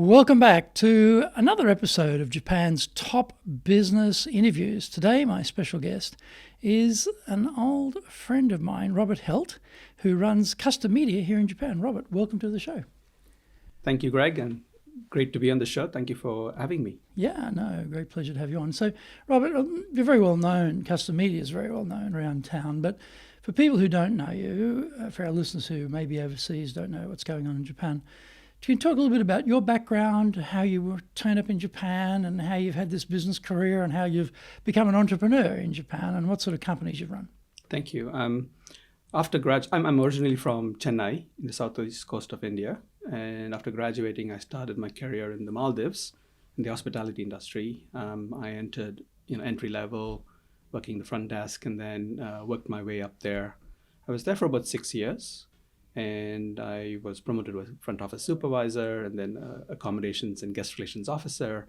Welcome back to another episode of Japan's Top Business Interviews. Today, my special guest is an old friend of mine, Robert Heldt, who runs custom media here in Japan. Robert, welcome to the show. Thank you, Greg, and great to be on the show. Thank you for having me. Yeah, no, great pleasure to have you on. So, Robert, you're very well known, custom media is very well known around town, but for people who don't know you, for our listeners who may be overseas, don't know what's going on in Japan, can you talk a little bit about your background, how you turned up in Japan and how you've had this business career and how you've become an entrepreneur in Japan and what sort of companies you've run? Thank you. I'm originally from Chennai in the southeast coast of India. And after graduating, I started my career in the Maldives in the hospitality industry. I entered entry level, working the front desk, and then worked my way up there. I was there for about 6 years. And I was promoted to front office supervisor and then accommodations and guest relations officer,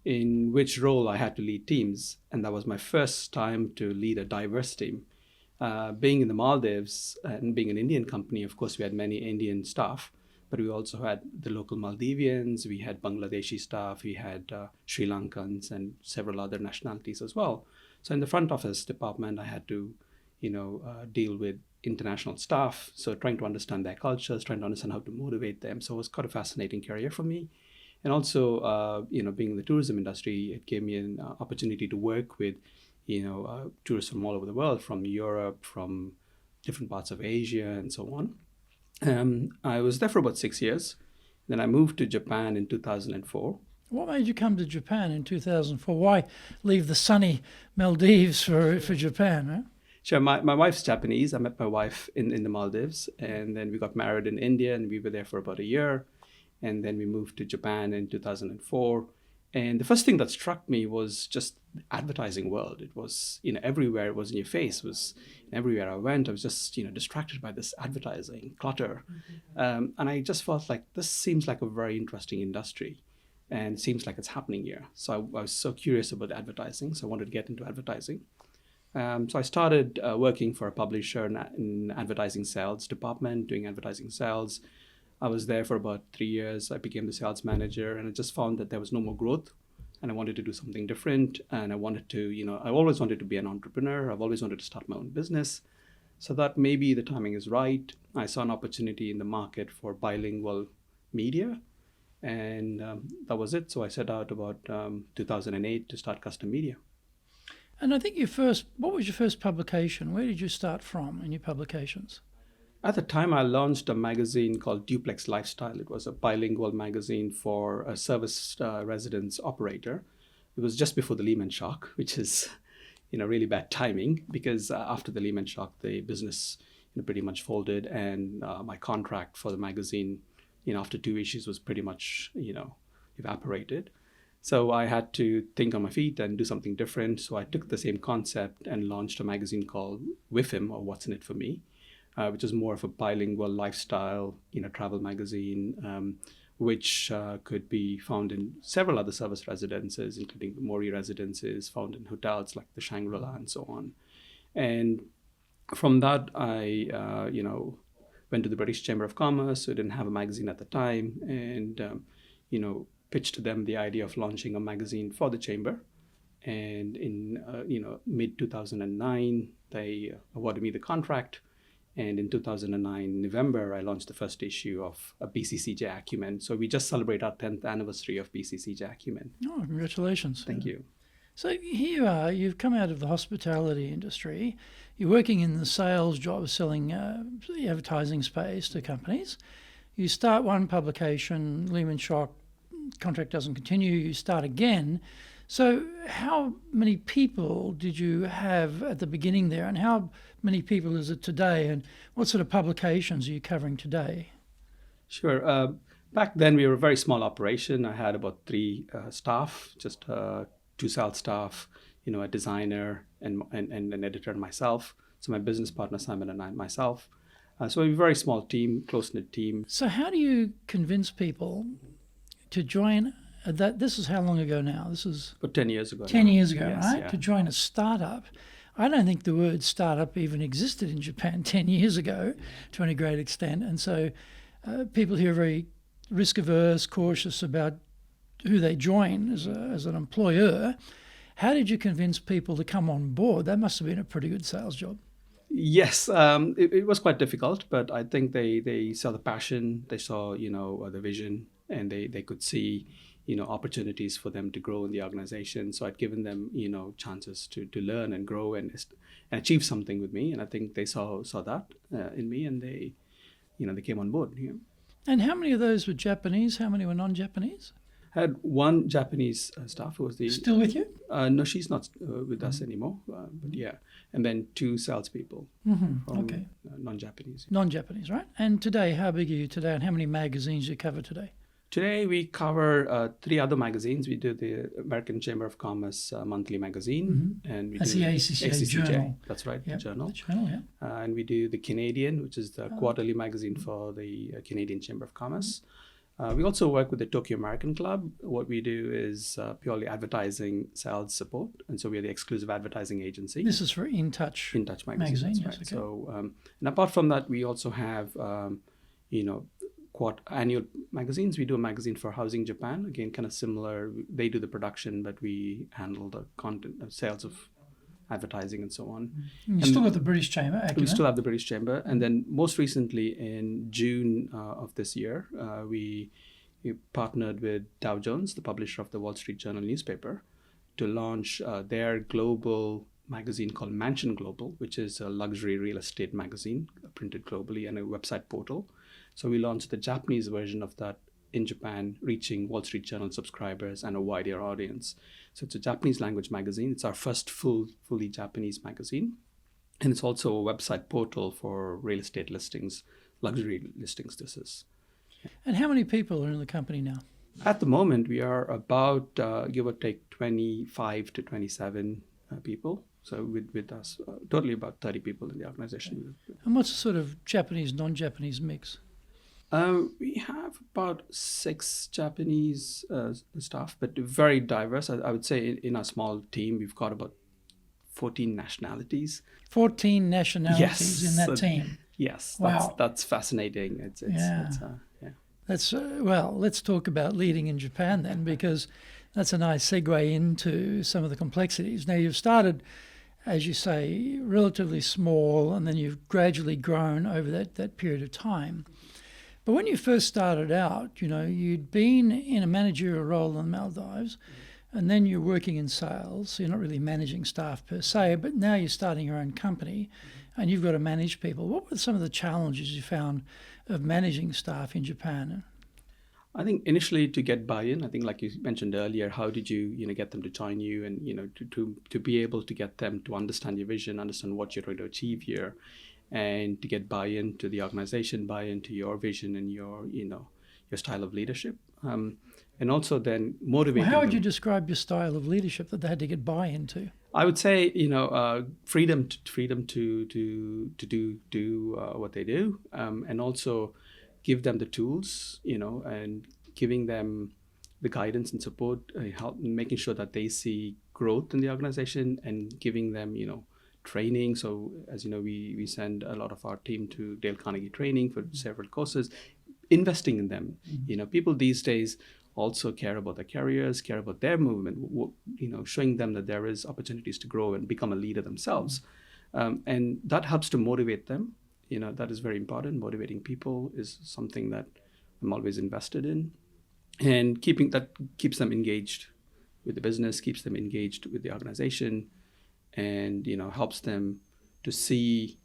in which role I had to lead teams. And that was my first time to lead a diverse team. Being in the Maldives and being an Indian company, of course, we had many Indian staff, but we also had the local Maldivians, we had Bangladeshi staff, we had Sri Lankans and several other nationalities as well. So in the front office department, I had to deal with international staff, so trying to understand their cultures, trying to understand how to motivate them. So it was quite a fascinating career for me. And also, being in the tourism industry, it gave me an opportunity to work with, tourists from all over the world, from Europe, from different parts of Asia, and so on. I was there for about 6 years. Then I moved to Japan in 2004. What made you come to Japan in 2004? Why leave the sunny Maldives for Japan? Huh? Sure. My wife's Japanese. I met my wife in the Maldives, and then we got married in India, and we were there for about a year. And then we moved to Japan in 2004. And the first thing that struck me was just the advertising world. It was, everywhere. It was in your face. It was everywhere I went. I was just, distracted by this advertising clutter. And I just felt like this seems like a very interesting industry, and it seems like it's happening here. So I was so curious about advertising. So I wanted to get into advertising. So I started working for a publisher in advertising sales department, doing advertising sales. I was there for about 3 years. I became the sales manager, and I just found that there was no more growth, and I wanted to do something different. And I wanted to, I always wanted to be an entrepreneur. I've always wanted to start my own business. So that maybe the timing is right. I saw an opportunity in the market for bilingual media, and that was it. So I set out about 2008 to start custom media. And I think what was your first publication? Where did you start from in your publications? At the time, I launched a magazine called Duplex Lifestyle. It was a bilingual magazine for a service residence operator. It was just before the Lehman shock, which is, really bad timing, because after the Lehman shock, the business pretty much folded, and my contract for the magazine, after 2 issues was pretty much, evaporated. So I had to think on my feet and do something different. So I took the same concept and launched a magazine called WITHIM, or What's in It for Me, which is more of a bilingual lifestyle, travel magazine, which could be found in several other service residences, including the Mori residences, found in hotels like the Shangri-La and so on. And from that, I, went to the British Chamber of Commerce. So I didn't have a magazine at the time, and, pitched to them the idea of launching a magazine for the chamber. And in mid 2009, they awarded me the contract. And in 2009 November, I launched the first issue of BCCJ Acumen. So we just celebrate our 10th anniversary of BCCJ Acumen. Oh, congratulations! Thank you. So here you are. You've come out of the hospitality industry. You're working in the sales job, selling the advertising space to companies. You start one publication, Lehman shock. Contract doesn't continue, you start again. So how many people did you have at the beginning there, and how many people is it today, and what sort of publications are you covering today? Sure. Back then we were a very small operation. I had about 3 staff, just 2 sales staff, a designer and an editor and myself. So my business partner Simon and myself. So we were a very small team, close-knit team. So how do you convince people to join that? This is how long ago now? This is about 10 years ago. 10 years ago, yes, right? Yeah. To join a startup. I don't think the word startup even existed in Japan 10 years ago to any great extent. And so people here are very risk averse, cautious about who they join as an employer. How did you convince people to come on board? That must have been a pretty good sales job. Yes, it was quite difficult, but I think they saw the passion, they saw, the vision, and they could see, opportunities for them to grow in the organization. So I'd given them, chances to learn and grow and achieve something with me. And I think they saw that in me, and they came on board. Yeah. And how many of those were Japanese? How many were non-Japanese? I had one Japanese staff who was the... Still with you? No, she's not with us anymore. But yeah. And then 2 salespeople from non-Japanese. Non-Japanese, right? And today, how big are you today, and how many magazines do you cover today? Today we cover 3 other magazines. We do the American Chamber of Commerce monthly magazine, and we That's do the ACC Journal. That's right, Yep, the journal. The journal, yeah. And we do the Canadian, which is the quarterly magazine for the Canadian Chamber of Commerce. We also work with the Tokyo American Club. What we do is purely advertising sales support, and so we are the exclusive advertising agency. This is for INTOUCH. INTOUCH magazine, that's yes, right. okay. So, and apart from that, we also have, annual magazines. We do a magazine for Housing Japan. Again, kind of similar. They do the production, but we handle the content, sales of advertising and so on. You still got the British Chamber, Acumen. We still have the British Chamber. And then most recently in June of this year, we partnered with Dow Jones, the publisher of the Wall Street Journal newspaper, to launch their global magazine called Mansion Global, which is a luxury real estate magazine printed globally and a website portal. So we launched the Japanese version of that in Japan, reaching Wall Street Journal subscribers and a wider audience. So it's a Japanese language magazine. It's our first fully Japanese magazine. And it's also a website portal for real estate listings, luxury listings this is. And how many people are in the company now? At the moment, we are about, give or take, 25 to 27 people. So with us, totally about 30 people in the organization. And what's the sort of Japanese, non-Japanese mix? We have about 6 Japanese staff, but very diverse. I would say in our small team, we've got about 14 nationalities. 14 nationalities in that team. Yes, Wow. that's fascinating. That's well, let's talk about leading in Japan then, because that's a nice segue into some of the complexities. Now, you've started, as you say, relatively small, and then you've gradually grown over that period of time. But when you first started out, you'd been in a managerial role in the Maldives, and then you're working in sales, so you're not really managing staff per se, but now you're starting your own company, and you've got to manage people. What were some of the challenges you found of managing staff in Japan? I think initially to get buy-in, I think like you mentioned earlier, how did you get them to join you, and to be able to get them to understand your vision, understand what you're trying to achieve here, and to get buy-in to the organization, buy-in to your vision and your style of leadership, and also then motivating Well, how would them. you describe your style of leadership that they had to get buy-in to? I would say, freedom to do what they do, and also give them the tools, and giving them the guidance and support, help making sure that they see growth in the organization, and giving them, training. So as you know, we send a lot of our team to Dale Carnegie training for several courses, investing in them. People these days also care about their careers, care about their movement, showing them that there is opportunities to grow and become a leader themselves. And that helps to motivate them. That is very important. Motivating people is something that I'm always invested in. And keeps them engaged with the business, keeps them engaged with the organization, and, helps them to see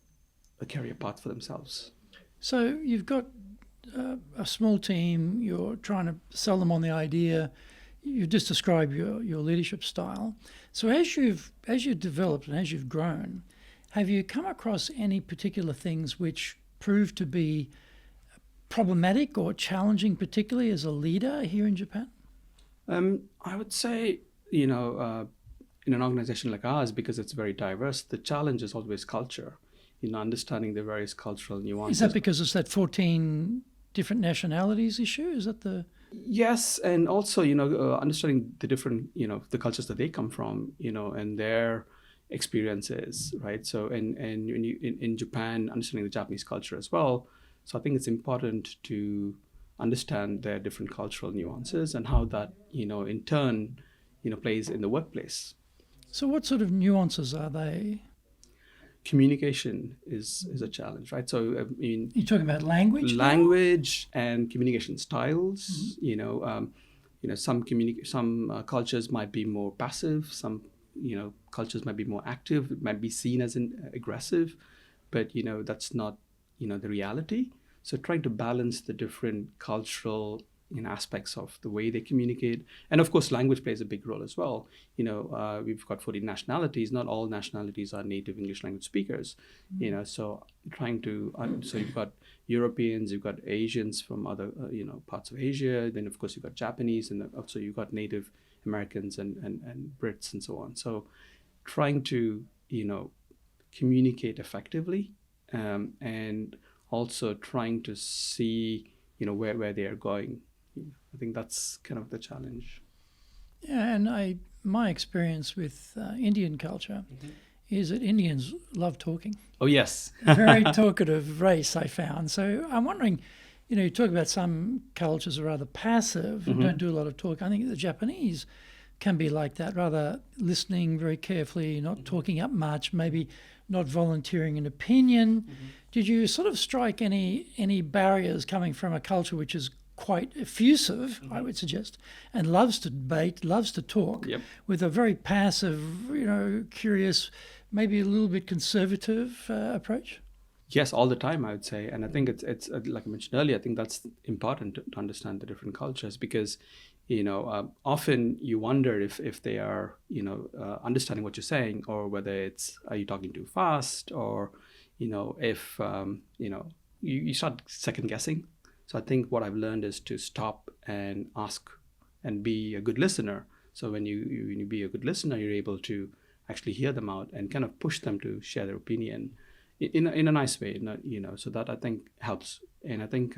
a career path for themselves. So you've got a small team, you're trying to sell them on the idea. You've just described your leadership style. So as you've developed and as you've grown, have you come across any particular things which prove to be problematic or challenging, particularly as a leader here in Japan? I would say, in an organization like ours, because it's very diverse, the challenge is always culture, understanding the various cultural nuances. Is that because it's that 14 different nationalities issue? Is that the... Yes, and also, understanding the different, the cultures that they come from, and their experiences, right? So, and in Japan, understanding the Japanese culture as well. So I think it's important to understand their different cultural nuances and how that, in turn, plays in the workplace. So what sort of nuances are they? Communication is a challenge, right? So I mean, You're talking about language now? language and communication styles. Some cultures might be more passive. Some cultures might be more active. It might be seen as aggressive, but that's not the reality. So trying to balance the different cultural aspects of the way they communicate, and of course language plays a big role as well. We've got 40 nationalities. Not all nationalities are native English language speakers. So trying to so you've got Europeans, you've got Asians from other parts of Asia, then of course you've got Japanese, and also you've got Native Americans and Brits and so on. So trying to communicate effectively, and also trying to see where they are going. I think that's kind of the challenge. Yeah, and my experience with Indian culture is that Indians love talking. Oh, yes. Very talkative race, I found. So I'm wondering, you talk about some cultures are rather passive and don't do a lot of talk. I think the Japanese can be like that, rather listening very carefully, not talking up much, maybe not volunteering an opinion. Did you sort of strike any barriers coming from a culture which is quite effusive, I would suggest, and loves to debate, loves to talk, with a very passive, curious, maybe a little bit conservative approach? Yes, all the time, I would say. And I think it's like I mentioned earlier, I think that's important to understand the different cultures, because often you wonder if they are understanding what you're saying, or whether are you talking too fast, or if you start second guessing. So I think what I've learned is to stop and ask and be a good listener. So when you be a good listener, you're able to actually hear them out and kind of push them to share their opinion in a nice way. So that I think helps. And I think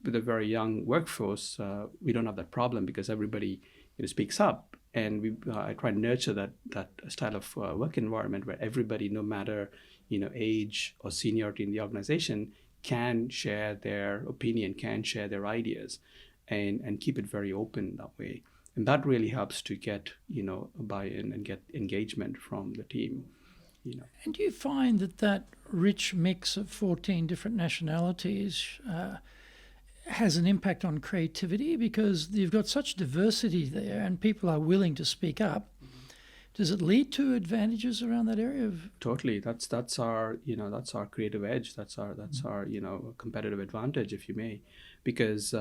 with a very young workforce, we don't have that problem, because everybody speaks up, and I try to nurture that style of work environment where everybody, no matter age or seniority in the organization, can share their opinion, can share their ideas, and keep it very open that way. And that really helps to get buy-in and get engagement from the team. And do you find that rich mix of 14 different nationalities has an impact on creativity, because you've got such diversity there and people are willing to speak up? Does it lead to advantages around that area? Totally. That's our creative edge. That's our competitive advantage, if you may, because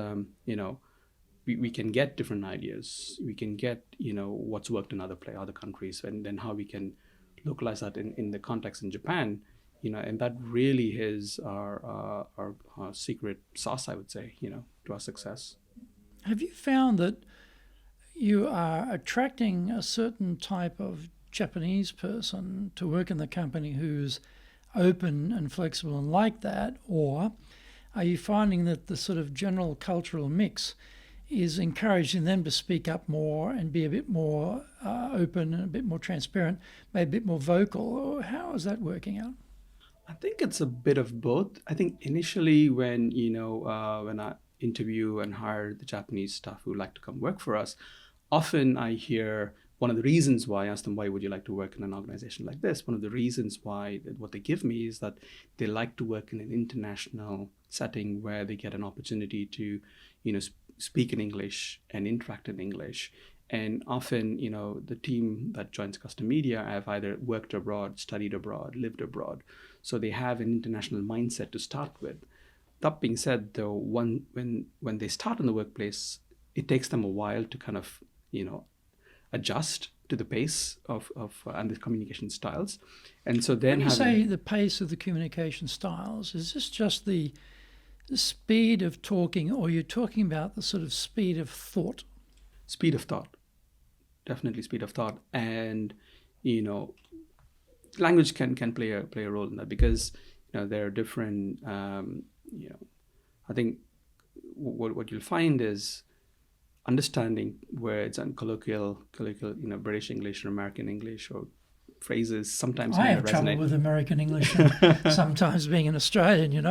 we can get different ideas. We can get what's worked in other countries, and then how we can localize that in the context in Japan. And that really is our secret sauce, I would say, to our success. Have you found that you are attracting a certain type of Japanese person to work in the company who's open and flexible and like that? Or are you finding that the sort of general cultural mix is encouraging them to speak up more and be a bit more open and a bit more transparent, maybe a bit more vocal? Or how is that working out? I think it's a bit of both. I think initially when I interview and hire the Japanese staff who like to come work for us, often I hear one of the reasons why I ask them, why would you like to work in an organization like this? One of the reasons why, what they give me, is that they like to work in an international setting where they get an opportunity to, speak in English and interact in English. And often, the team that joins Custom Media have either worked abroad, studied abroad, lived abroad. So they have an international mindset to start with. That being said, though, when they start in the workplace, it takes them a while to kind of, adjust to the pace of and the communication styles. And so then when you say the pace of the communication styles, is this just the speed of talking, or you're talking about the sort of speed of thought? Speed of thought. Definitely speed of thought. And, language can play a role in that, because, there are different, I think what you'll find is understanding words and colloquial, British English or American English or phrases sometimes I may have trouble resonate. with American English. Sometimes being an Australian,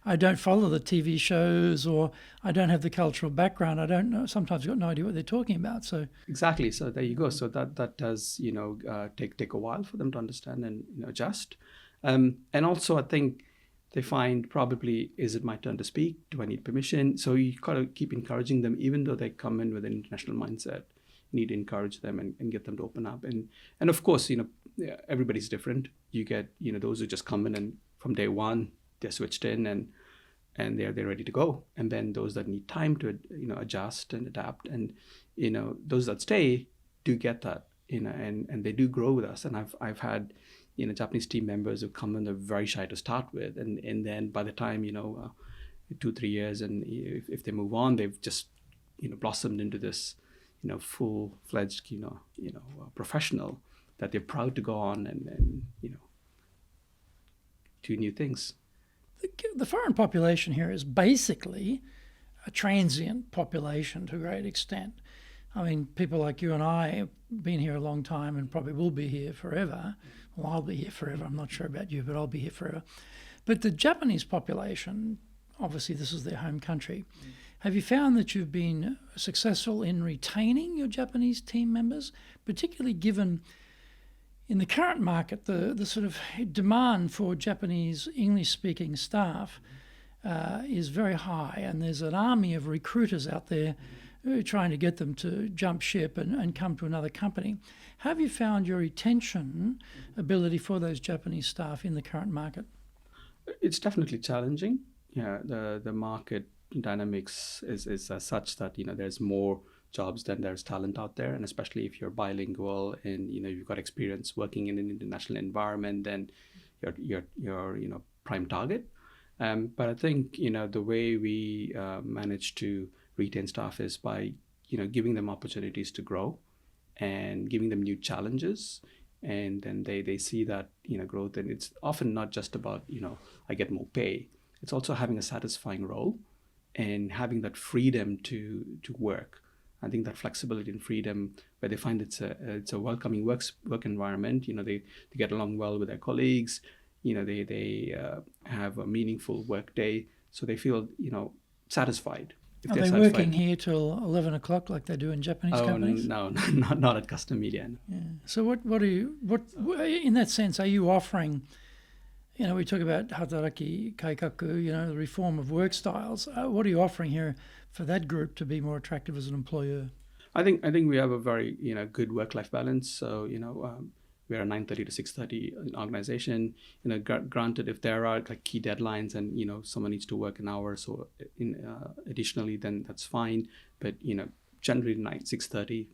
I don't follow the TV shows, or I don't have the cultural background. I don't know. Sometimes I've got no idea what they're talking about. So Exactly. So there you go. So that does take a while for them to understand and adjust. And also I think they find probably, is it my turn to speak? Do I need permission? So you got to keep encouraging them, even though they come in with an international mindset. You need to encourage them and get them to open up. And of course, everybody's different. You get those who just come in and from day one they're switched in and they're ready to go. And then those that need time to adjust and adapt, and those that stay do get that, and they do grow with us. And I've had Japanese team members who come in, they're very shy to start with, and then by the time 2-3 years, and if they move on, they've just blossomed into this full-fledged professional that they're proud to go on and do new things. the foreign population here is basically a transient population to a great extent. I mean, people like you and I have been here a long time and probably will be here forever. Well, I'll be here forever. I'm not sure about you, but I'll be here forever. But the Japanese population, obviously this is their home country. Have you found that you've been successful in retaining your Japanese team members, particularly given in the current market the sort of demand for Japanese English-speaking staff is very high, and there's an army of recruiters out there trying to get them to jump ship and come to another company. Have you found your retention ability for those Japanese staff in the current market? It's definitely challenging. Yeah, the market dynamics is such that there's more jobs than there's talent out there, and especially if you're bilingual and you've got experience working in an international environment, then you're prime target. But I think the way we manage to retain staff is by giving them opportunities to grow and giving them new challenges, and then they see that growth. And it's often not just about I get more pay. It's also having a satisfying role and having that freedom to work. I think that flexibility and freedom, where they find it's a welcoming work environment. They get along well with their colleagues. They have a meaningful work day, so they feel satisfied. Are they working here till 11 o'clock like they do in Japanese companies? No, not at Custom Media. No. Yeah. So what in that sense are you offering? We talk about hataraki kaikaku, the reform of work styles. What are you offering here for that group to be more attractive as an employer? I think we have a very good work-life balance. So we're a 9:30 to 6:30 organization. Granted, if there are like key deadlines and someone needs to work an hour, so additionally, then that's fine. But generally 6:30,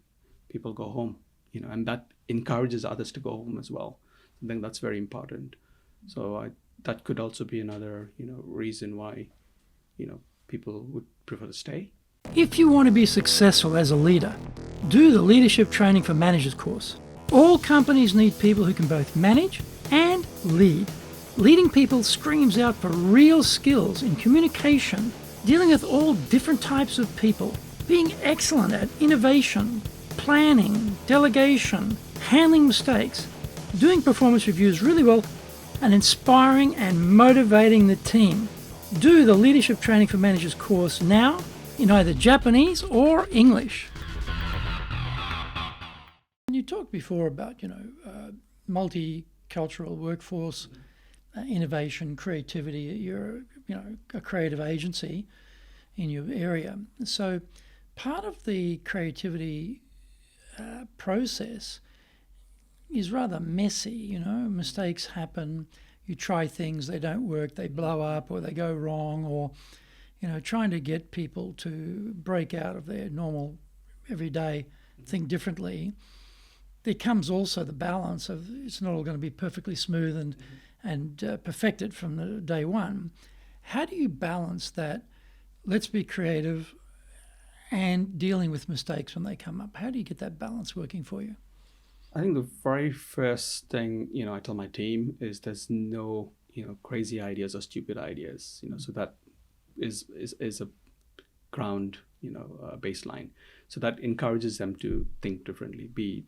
people go home. And that encourages others to go home as well. I think that's very important. So that could also be another reason why people would prefer to stay. If you want to be successful as a leader, do the Leadership Training for Managers course. All companies need people who can both manage and lead. Leading people screams out for real skills in communication, dealing with all different types of people, being excellent at innovation, planning, delegation, handling mistakes, doing performance reviews really well, and inspiring and motivating the team. Do the Leadership Training for Managers course now in either Japanese or English. You talked before about, multicultural workforce, innovation, creativity. You're, a creative agency in your area. So part of the creativity process is rather messy. Mistakes happen. You try things, they don't work, they blow up or they go wrong, or trying to get people to break out of their normal everyday think differently. There comes also the balance of it's not all going to be perfectly smooth and perfected from the day one. How do you balance that? Let's be creative and dealing with mistakes when they come up. How do you get that balance working for you? I think the very first thing I tell my team is there's no crazy ideas or stupid ideas. So that is a ground baseline. So that encourages them to think differently, be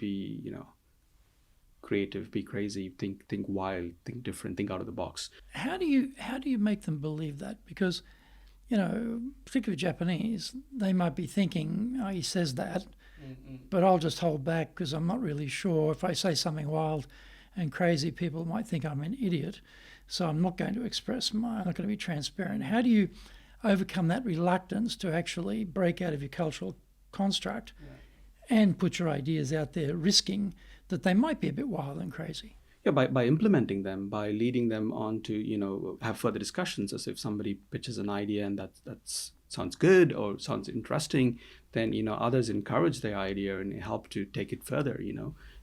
creative, be crazy, think wild, think different, think out of the box. How do you make them believe that? Because, particularly Japanese, they might be thinking, oh, he says that, but I'll just hold back because I'm not really sure. If I say something wild and crazy, people might think I'm an idiot. So I'm not going to I'm not going to be transparent. How do you overcome that reluctance to actually break out of your cultural construct and put your ideas out there, risking that they might be a bit wild and crazy? Yeah, by implementing them, by leading them on to, have further discussions. As if somebody pitches an idea and that sounds good or sounds interesting, then, others encourage their idea and help to take it further,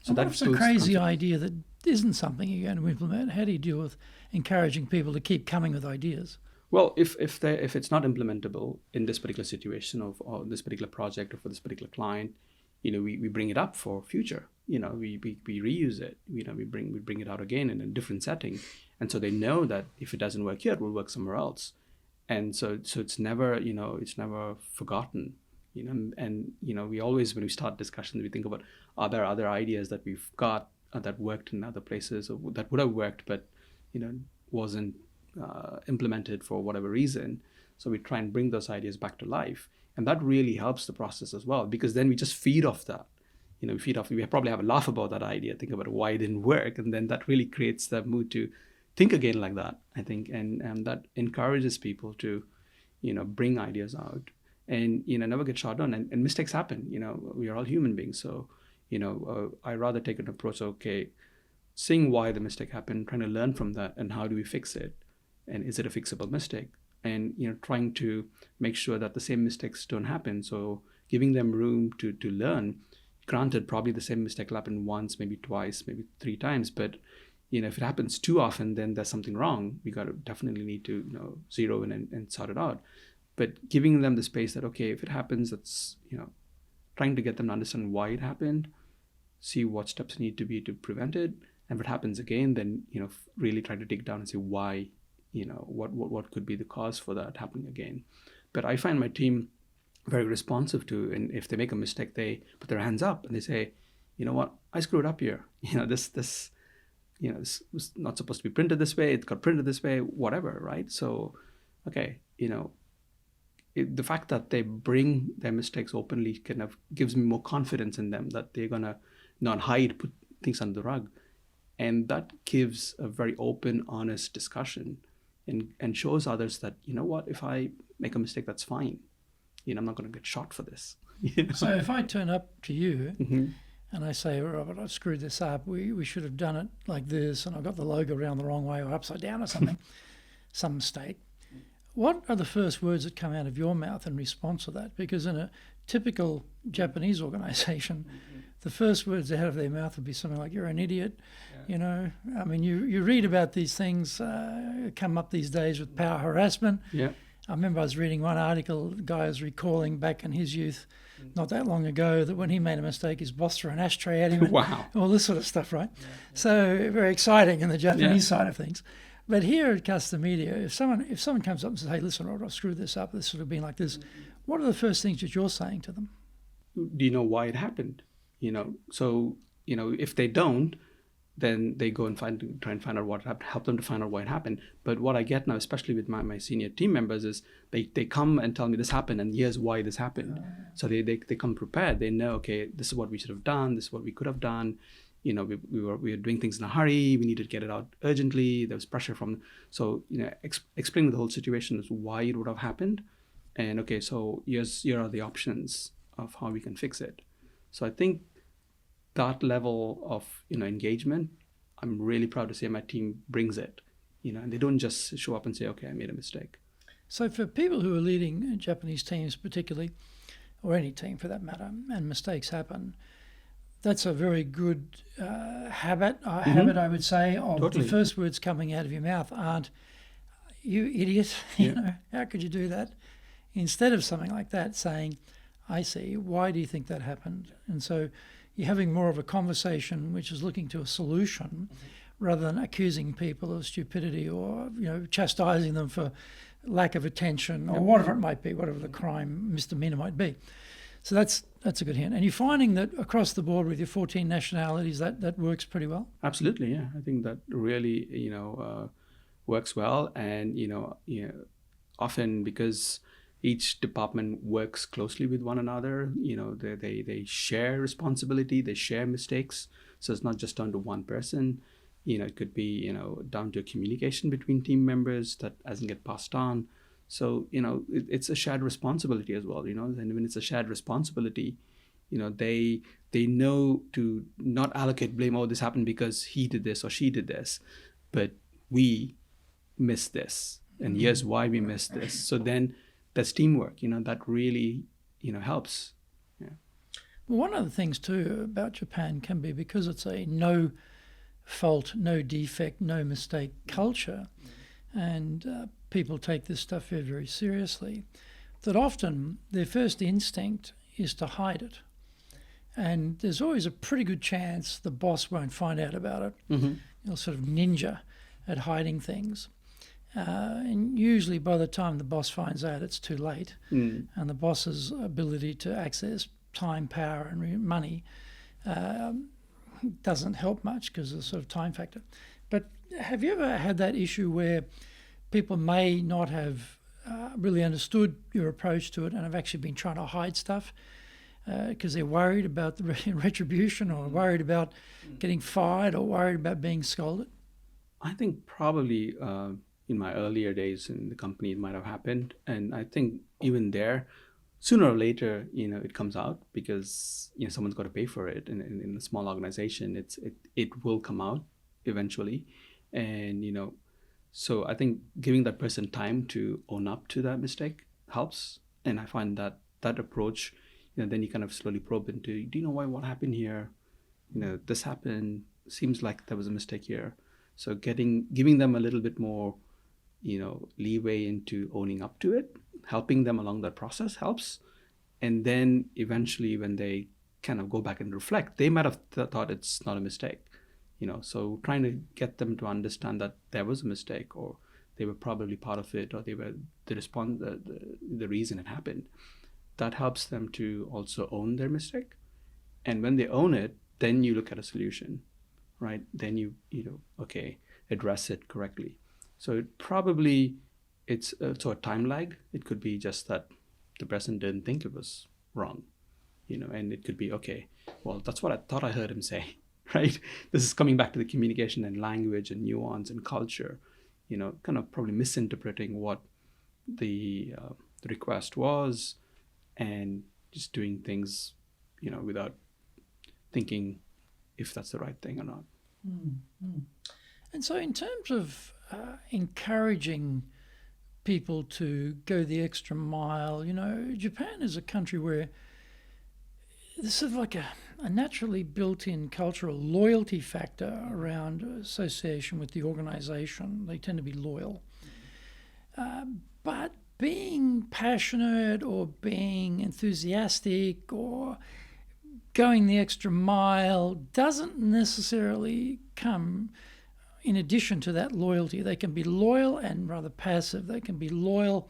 So that's a crazy idea that isn't something you're going to implement. How do you deal with encouraging people to keep coming with ideas? Well, if it's not implementable in this particular situation or this particular project or for this particular client, we bring it up for future. We reuse it. We bring it out again in a different setting, and so they know that if it doesn't work here, it will work somewhere else, and so it's never forgotten. And we always, when we start discussions, we think about, are there other ideas that we've got that worked in other places or that would have worked but wasn't implemented for whatever reason. So we try and bring those ideas back to life, and that really helps the process as well, because then we just feed off that. We probably have a laugh about that idea, think about why it didn't work, and then that really creates the mood to think again like that, I think, and that encourages people to bring ideas out and never get shot down, and mistakes happen. We are all human beings, so I rather take an approach of, okay, seeing why the mistake happened, trying to learn from that, and how do we fix it, and is it a fixable mistake, and trying to make sure that the same mistakes don't happen. So giving them room to learn. Granted, probably the same mistake will happen once, maybe twice, maybe 3 times, but if it happens too often, then there's something wrong. We definitely need to zero in and sort it out. But giving them the space that, okay, if it happens, that's trying to get them to understand why it happened, see what steps need to be to prevent it, and if it happens again, then really try to dig down and see why, what could be the cause for that happening again. But I find my team very responsive to, and if they make a mistake, they put their hands up and they say, you know what, I screwed up here. This was not supposed to be printed this way. It got printed this way, whatever, right? So, okay, the fact that they bring their mistakes openly kind of gives me more confidence in them that they're gonna not hide, put things under the rug, and that gives a very open, honest discussion, and shows others that, what, if I make a mistake, that's fine. I'm not going to get shot for this. So if I turn up to you and I say, Robert, I've screwed this up, we should have done it like this, and I got the logo around the wrong way or upside down or something, some mistake, what are the first words that come out of your mouth in response to that? Because in a typical Japanese organization, the first words out of their mouth would be something like, you're an idiot. I mean, you read about these things come up these days with power harassment. Yeah. I remember I was reading one article, the guy was recalling back in his youth, not that long ago, that when he made a mistake, his boss threw an ashtray at him. Wow. All this sort of stuff, right? Yeah. So very exciting in the Japanese side of things. But here at Custom Media, if someone comes up and says, hey, listen, Robert, I've screwed this up, this should have been like this, what are the first things that you're saying to them? Do you know why it happened? So, if they don't, then they go and try and find out what happened, help them to find out why it happened. But what I get now, especially with my senior team members, is they come and tell me this happened and here's why this happened. So they come prepared. They know, okay, this is what we should have done, this is what we could have done. We were doing things in a hurry, we needed to get it out urgently, there was pressure from, so explaining the whole situation as why it would have happened. And okay, so here are the options of how we can fix it. So I think that level of engagement, I'm really proud to say my team brings it, and they don't just show up and say, okay, I made a mistake. So for people who are leading Japanese teams particularly, or any team for that matter, and mistakes happen, that's a very good habit, I would say, of Totally. The first words coming out of your mouth aren't, you idiot, how could you do that? Instead of something like that, saying, I see, why do you think that happened? And so you're having more of a conversation which is looking to a solution rather than accusing people of stupidity or chastising them for lack of attention or whatever it might be, whatever the crime misdemeanor might be. So that's a good hint. And you're finding that across the board with your 14 nationalities, that works pretty well? Absolutely, yeah. I think that really, works well. And, often because each department works closely with one another, they share responsibility, they share mistakes. So it's not just down to one person. It could be, down to communication between team members that doesn't get passed on. So, it's a shared responsibility as well, and when it's a shared responsibility, they know to not allocate blame. Oh, this happened because he did this or she did this, but we missed this, and here's why we missed this. So then that's teamwork, that really, helps. Yeah. Well, one of the things too about Japan can be because it's a no fault, no defect, no mistake culture, and people take this stuff very, very seriously, that often their first instinct is to hide it. And there's always a pretty good chance the boss won't find out about it. Mm-hmm. You'll sort of ninja at hiding things. And usually by the time the boss finds out, it's too late. And the boss's ability to access time, power and money doesn't help much because of the sort of time factor. But have you ever had that issue where people may not have really understood your approach to it and have actually been trying to hide stuff because they're worried about the retribution or worried about getting fired or worried about being scolded? I think probably in my earlier days in the company it might have happened, and I think even there, sooner or later, it comes out because someone's got to pay for it. And in a small organization, it will come out eventually, and so I think giving that person time to own up to that mistake helps. And I find that approach, then you kind of slowly probe into, do you know what happened here? This happened. Seems like there was a mistake here. So giving them a little bit more, leeway into owning up to it, helping them along that process helps. And then eventually when they kind of go back and reflect, they might have thought it's not a mistake, so trying to get them to understand that there was a mistake, or they were probably part of it, or they were the reason it happened. That helps them to also own their mistake. And when they own it, then you look at a solution, right? Then you address it correctly. So it's a time lag. It could be just that the person didn't think it was wrong, and it could be, okay, well, that's what I thought I heard him say, right? This is coming back to the communication and language and nuance and culture, kind of probably misinterpreting what the request was and just doing things, without thinking if that's the right thing or not. Mm-hmm. And so in terms of encouraging people to go the extra mile, Japan is a country where there's sort of like a naturally built-in cultural loyalty factor around association with the organization. They tend to be loyal. But being passionate or being enthusiastic or going the extra mile doesn't necessarily come in addition to that loyalty. They can be loyal and rather passive. They can be loyal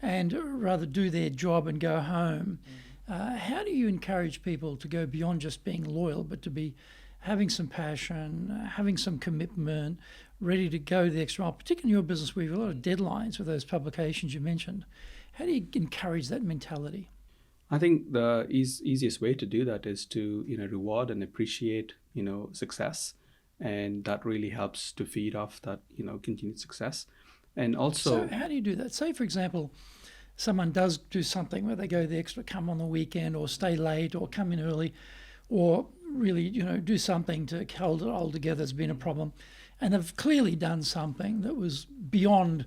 and rather do their job and go home. How do you encourage people to go beyond just being loyal, but to be having some passion, having some commitment, ready to go the extra mile, particularly in your business where you have a lot of deadlines with those publications you mentioned? How do you encourage that mentality? I think the easiest way to do that is to reward and appreciate success, and that really helps to feed off that continued success. And also, so how do you do that? Say, for example, someone does do something where they go the extra, come on the weekend or stay late or come in early, or really do something to hold it all together. Has been a problem, and they've clearly done something that was beyond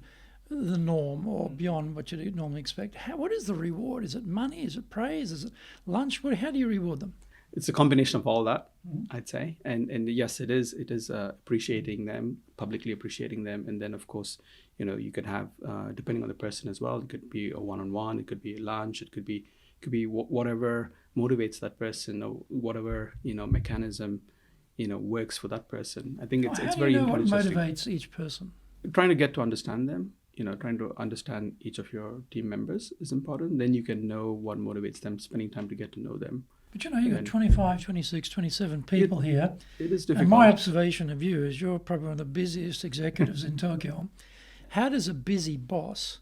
the norm or beyond what you'd normally expect. What is the reward? Is it money? Is it praise? Is it lunch? How do you reward them? It's a combination of all that, I'd say. And yes, it is appreciating them, publicly appreciating them. And then, of course, you could have, depending on the person as well, it could be a one-on-one, it could be lunch, it could be whatever motivates that person, or whatever, mechanism, works for that person. I think it's very important. What motivates each person? Trying to get to understand them, trying to understand each of your team members is important. Then you can know what motivates them, spending time to get to know them. But you've got 25, 26, 27 people here. It is difficult. And my observation of you is you're probably one of the busiest executives in Tokyo. How does a busy boss,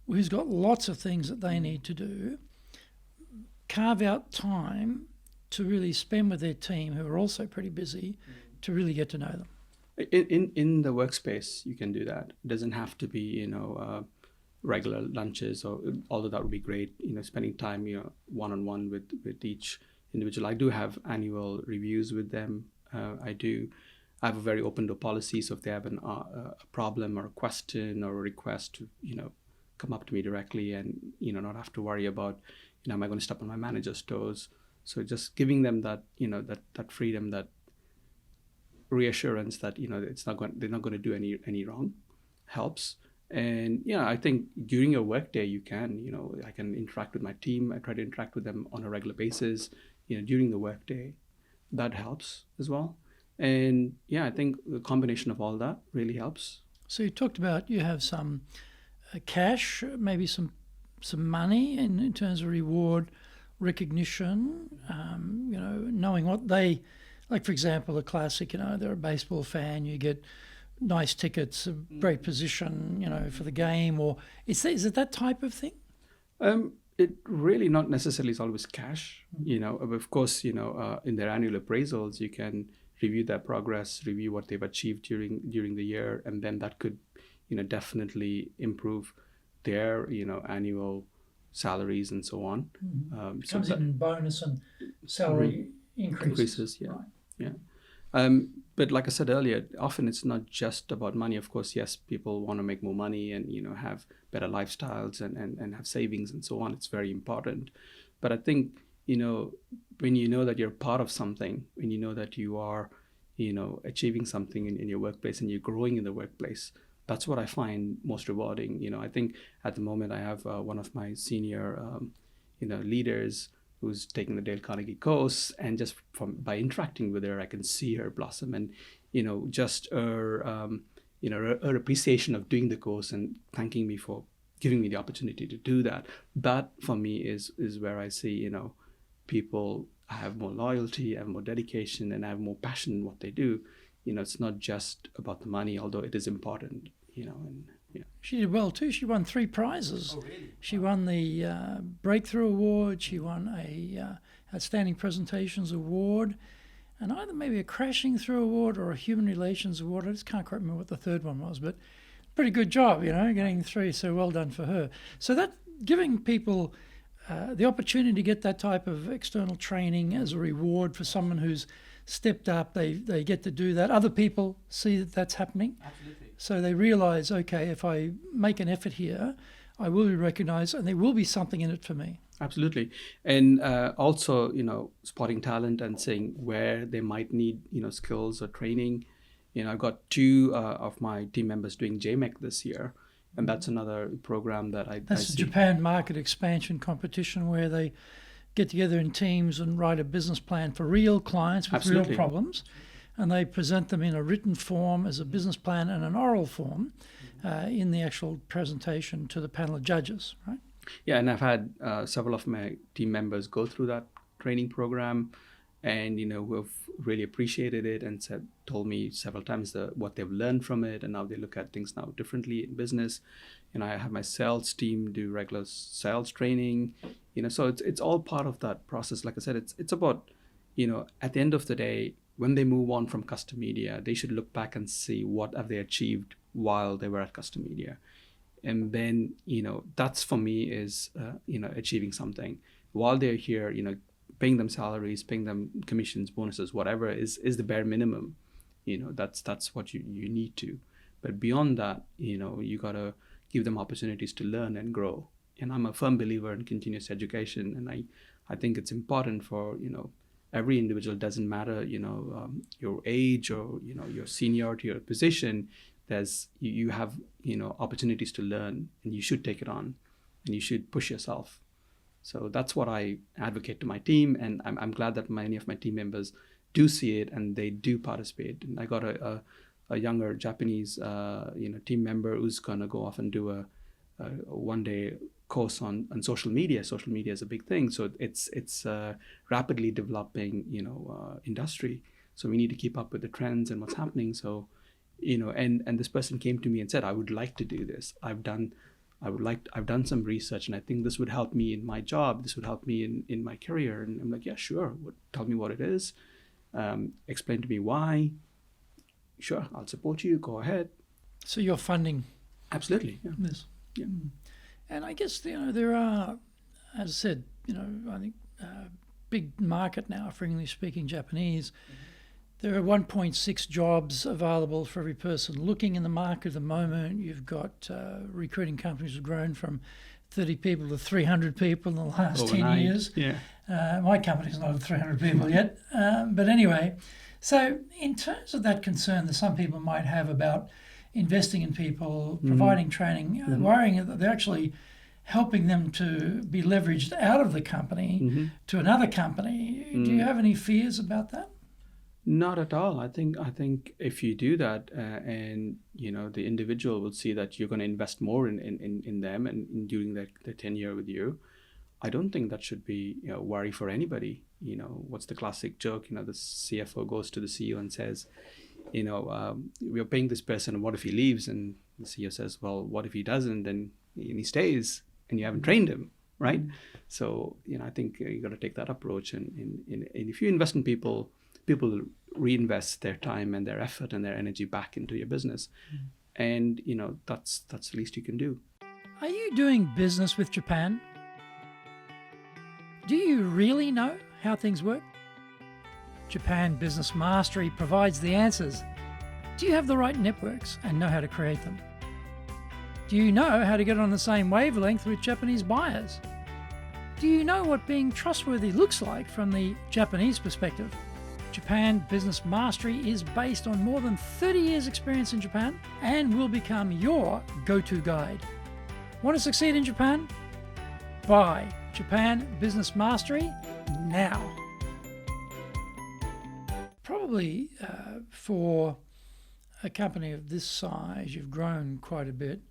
who's got lots of things that they need to do, carve out time to really spend with their team, who are also pretty busy, to really get to know them? In the workspace, you can do that. It doesn't have to be, regular lunches, or although that would be great, spending time, one-on-one with each individual. I do have annual reviews with them. I have a very open door policy. So if they have a problem or a question or a request to, come up to me directly and, not have to worry about, am I going to step on my manager's toes? So just giving them that, that freedom, that reassurance that, they're not going to do any wrong helps. And I think during your workday, you can, I can interact with my team. I try to interact with them on a regular basis, during the workday. That helps as well. And I think the combination of all that really helps. So you talked about you have some cash, maybe some money in terms of reward, recognition, knowing what they, like for example, a classic, they're a baseball fan, you get nice tickets, a great position, for the game, or is it that type of thing? It really not necessarily is always cash, of course, in their annual appraisals, you can review their progress, review what they've achieved during the year, and then that could, definitely improve their, annual salaries and so on. Comes in bonus and salary increases. Yeah. Right. Yeah. But like I said earlier, often it's not just about money. Of course, yes, people want to make more money and, have better lifestyles and have savings and so on. It's very important. But I think, when you know that you're part of something, when you know that you are, achieving something in your workplace and you're growing in the workplace, that's what I find most rewarding. I think at the moment I have one of my senior, leaders who's taking the Dale Carnegie course, and just by interacting with her, I can see her blossom, and just her her appreciation of doing the course and thanking me for giving me the opportunity to do that. That for me is where I see people have more loyalty, have more dedication, and have more passion in what they do. It's not just about the money, although it is important. And she did well too. She won 3 prizes. Oh, really? She won the Breakthrough Award. She won a Outstanding Presentations Award, and either maybe a Crashing Through Award or a Human Relations Award. I just can't quite remember what the third one was, but pretty good job, getting 3. So well done for her. So that giving people the opportunity to get that type of external training as a reward for someone who's stepped up, they get to do that. Other people see that that's happening. Absolutely. So they realise, okay, if I make an effort here, I will be recognised and there will be something in it for me. Absolutely. And also, spotting talent and seeing where they might need, skills or training. I've got 2 of my team members doing JMEC this year. And that's another program that That's the Japan Market Expansion Competition, where they get together in teams and write a business plan for real clients with Absolutely. real problems. And they present them in a written form as a business plan and an oral form in the actual presentation to the panel of judges, right? Yeah, and I've had several of my team members go through that training program, and who have really appreciated it and told me several times what they've learned from it, and now they look at things now differently in business. I have my sales team do regular sales training. So it's all part of that process. Like I said, it's about at the end of the day, when they move on from custom media, they should look back and see what have they achieved while they were at custom media. And then, that's for me is, achieving something. While they're here, paying them salaries, paying them commissions, bonuses, whatever is the bare minimum. That's what you need to. But beyond that, you got to give them opportunities to learn and grow. And I'm a firm believer in continuous education. And I think it's important for, every individual. Doesn't matter, your age or, your seniority or position. You have, opportunities to learn, and you should take it on, and you should push yourself. So that's what I advocate to my team, and I'm glad that many of my team members do see it and they do participate. And I got a a younger Japanese team member who's gonna go off and do a one-day course on social media. Social media is a big thing, so it's a rapidly developing industry. So we need to keep up with the trends and what's happening. So and this person came to me and said, I would like to do this. I've done some research, and I think this would help me in my job. This would help me in my career. And I'm like, yeah, sure. Tell me what it is. Explain to me why. Sure, I'll support you. Go ahead. So you're funding absolutely this. Yeah. And I guess there are, as I said, I think big market now for English-speaking Japanese. There are 1.6 jobs available for every person looking in the market at the moment. You've got recruiting companies have grown from 30 people to 300 people in the last overnight. 10 years. Yeah. My company's not at 300 people yet. But anyway, so in terms of that concern that some people might have about investing in people, providing training, worrying that they're actually helping them to be leveraged out of the company to another company, do you have any fears about that? Not at all. I think if you do that, and the individual will see that you're going to invest more in them and during their tenure with you, I don't think that should be worry for anybody. What's the classic joke? The CFO goes to the CEO and says, we're paying this person, and what if he leaves? And the CEO says, well, what if he doesn't? And he stays, and you haven't trained him, right? So I think you got to take that approach. And if you invest in people will reinvest their time and their effort and their energy back into your business. And, that's the least you can do. Are you doing business with Japan? Do you really know how things work? Japan Business Mastery provides the answers. Do you have the right networks and know how to create them? Do you know how to get on the same wavelength with Japanese buyers? Do you know what being trustworthy looks like from the Japanese perspective? Japan Business Mastery is based on more than 30 years' experience in Japan and will become your go-to guide. Want to succeed in Japan? Buy Japan Business Mastery now. Probably for a company of this size, you've grown quite a bit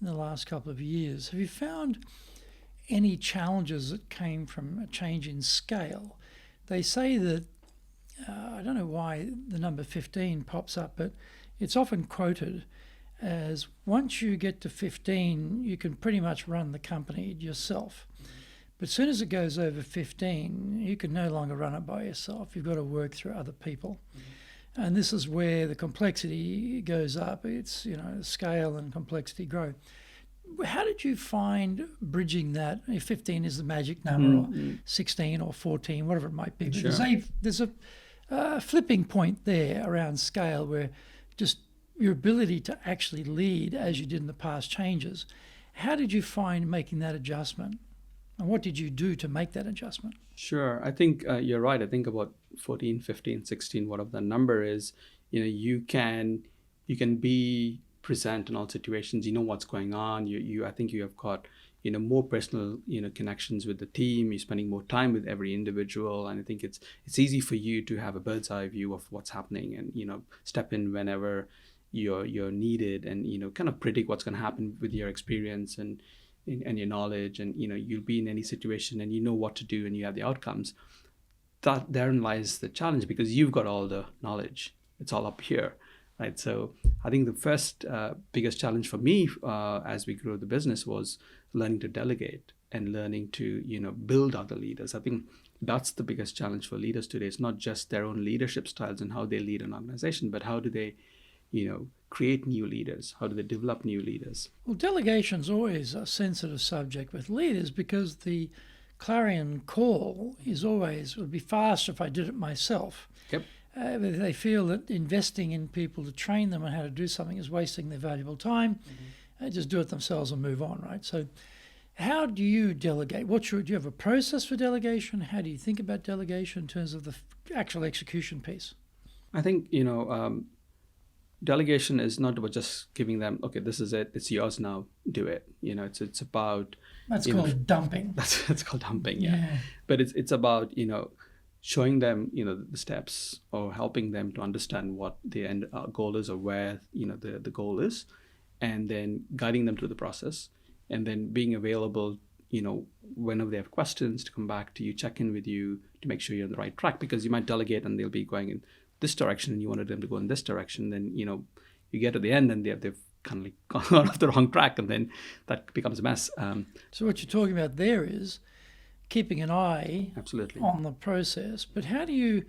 in the last couple of years. Have you found any challenges that came from a change in scale? They say that I don't know why the number 15 pops up, but it's often quoted as once you get to 15, you can pretty much run the company yourself. But as soon as it goes over 15, you can no longer run it by yourself. You've got to work through other people. And this is where the complexity goes up. It's, scale and complexity grow. How did you find bridging that? If 15 is the magic number, or 16 or 14, whatever it might be. But there's a flipping point there around scale where just your ability to actually lead as you did in the past changes. How did you find making that adjustment? And what did you do to make that adjustment? Sure. I think you're right. I think about 14, 15, 16, whatever the number is, you can be present in all situations. You know what's going on. I think you have got more personal connections with the team. You're spending more time with every individual, and I think it's easy for you to have a bird's eye view of what's happening and step in whenever you're needed, and kind of predict what's going to happen with your experience and your knowledge, and you'll be in any situation and you know what to do and you have the outcomes. That therein lies the challenge, because you've got all the knowledge. It's all up here. Right. So I think the first biggest challenge for me as we grew the business was learning to delegate and learning to, build other leaders. I think that's the biggest challenge for leaders today. It's not just their own leadership styles and how they lead an organization, but how do they, create new leaders? How do they develop new leaders? Well, delegation's always a sensitive subject with leaders, because the clarion call is always, it would be faster if I did it myself. Yep. They feel that investing in people to train them on how to do something is wasting their valuable time. Just do it themselves and move on, right? So how do you delegate? Do you have a process for delegation? How do you think about delegation in terms of the actual execution piece? I think, delegation is not about just giving them, okay, this is it, it's yours now, do it. It's about... That's called dumping. That's called dumping, yeah. But it's about, showing them, the steps, or helping them to understand what the end goal is, or where, the goal is, and then guiding them through the process, and then being available, whenever they have questions, to come back to you, check in with you, to make sure you're on the right track, because you might delegate and they'll be going in this direction and you wanted them to go in this direction. Then, you get to the end and they've kind of like gone off the wrong track, and then that becomes a mess. So what you're talking about there is keeping an eye Absolutely on the process, but how do you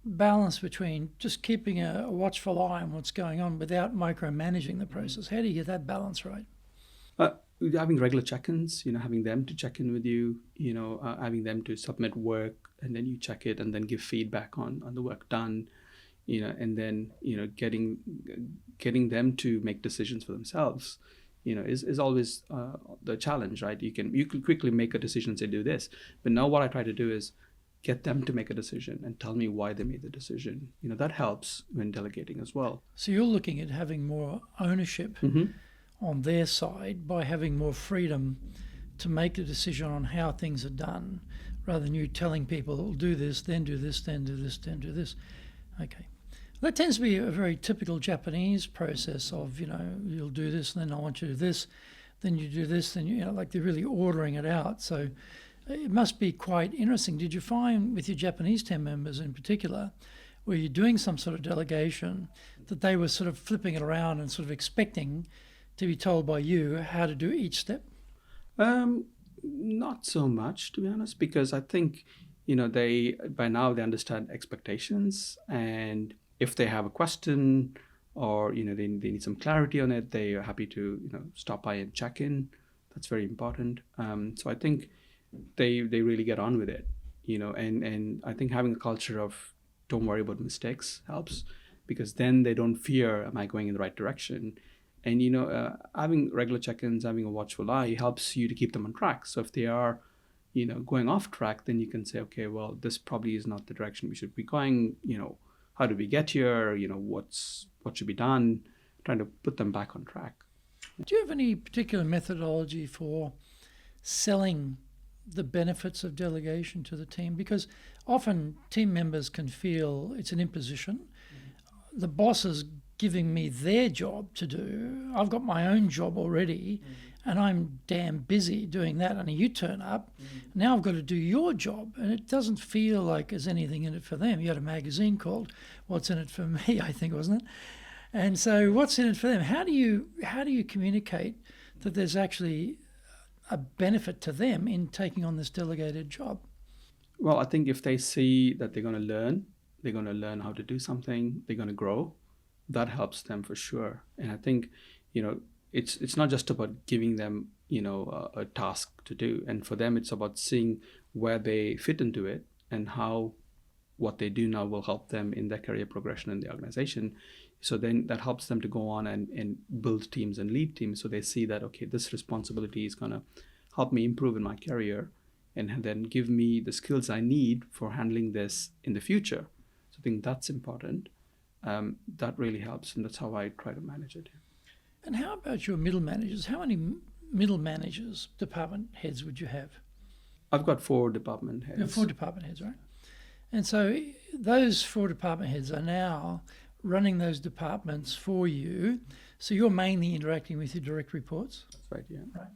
balance between just keeping a watchful eye on what's going on without micromanaging the process? How do you get that balance right? Having regular check-ins, having them to check in with you, having them to submit work, and then you check it and then give feedback on the work done, and then, getting them to make decisions for themselves, is always the challenge, right? You can quickly make a decision and say, do this. But now what I try to do is get them to make a decision and tell me why they made the decision. That helps when delegating as well. So you're looking at having more ownership on their side by having more freedom to make a decision on how things are done, rather than you telling people, do this, then do this, then do this, then do this. Okay. That tends to be a very typical Japanese process of, you'll do this, and then I want you to do this, then you do this, then, like they're really ordering it out. So it must be quite interesting. Did you find with your Japanese team members in particular, where you're doing some sort of delegation, that they were sort of flipping it around and sort of expecting to be told by you how to do each step? Not so much, to be honest, because I think, by now they understand expectations, and if they have a question or, they need some clarity on it, they are happy to, stop by and check in. That's very important. So I think they really get on with it, and I think having a culture of don't worry about mistakes helps, because then they don't fear, am I going in the right direction? And, having regular check-ins, having a watchful eye helps you to keep them on track. So if they are, going off track, then you can say, okay, well, this probably is not the direction we should be going. How did we get here? What should be done? Trying to put them back on track. Do you have any particular methodology for selling the benefits of delegation to the team? Because often team members can feel it's an imposition. The boss is giving me their job to do. I've got my own job already, and I'm damn busy doing that. And you turn up, now I've got to do your job, and it doesn't feel like there's anything in it for them. You had a magazine called "What's in It for Me," I think, wasn't it? And so, what's in it for them? How do you communicate that there's actually a benefit to them in taking on this delegated job? Well, I think if they see that they're going to learn how to do something, they're going to grow. That helps them for sure. And I think, it's not just about giving them, a task to do. And for them, it's about seeing where they fit into it and how what they do now will help them in their career progression in the organization. So then that helps them to go on and build teams and lead teams. So they see that, okay, this responsibility is going to help me improve in my career, and then give me the skills I need for handling this in the future. So I think that's important. That really helps, and that's how I try to manage it. And how about your middle managers? How many middle managers, department heads would you have? I've got 4 department heads. You have 4 department heads, right? And so those 4 department heads are now running those departments for you. So you're mainly interacting with your direct reports? That's right, yeah. Right.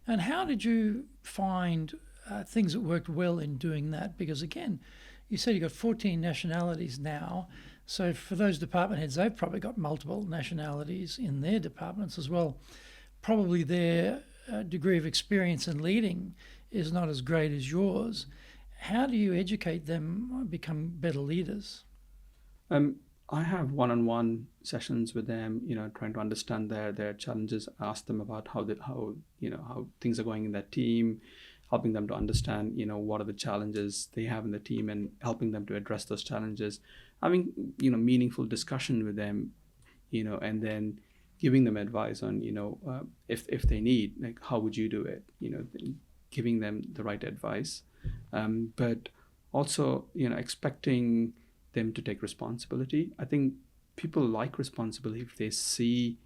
And how did you find things that worked well in doing that? Because again, you said you've got 14 nationalities now. So for those department heads, they've probably got multiple nationalities in their departments as well. Probably their degree of experience in leading is not as great as yours. How do you educate them become better leaders? I have one-on-one sessions with them, trying to understand their challenges, ask them about how things are going in their team, helping them to understand, what are the challenges they have in the team, and helping them to address those challenges, having, meaningful discussion with them, and then giving them advice on, if they need, like, how would you do it, giving them the right advice, but also, expecting them to take responsibility. I think people like responsibility if they see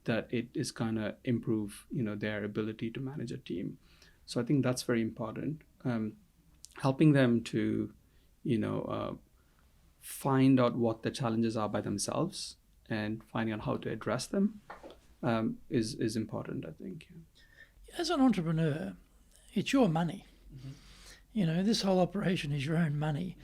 that it is going to improve, their ability to manage a team. So I think that's very important. Helping them to, find out what the challenges are by themselves and finding out how to address them is important, I think. As an entrepreneur, it's your money. This whole operation is your own money,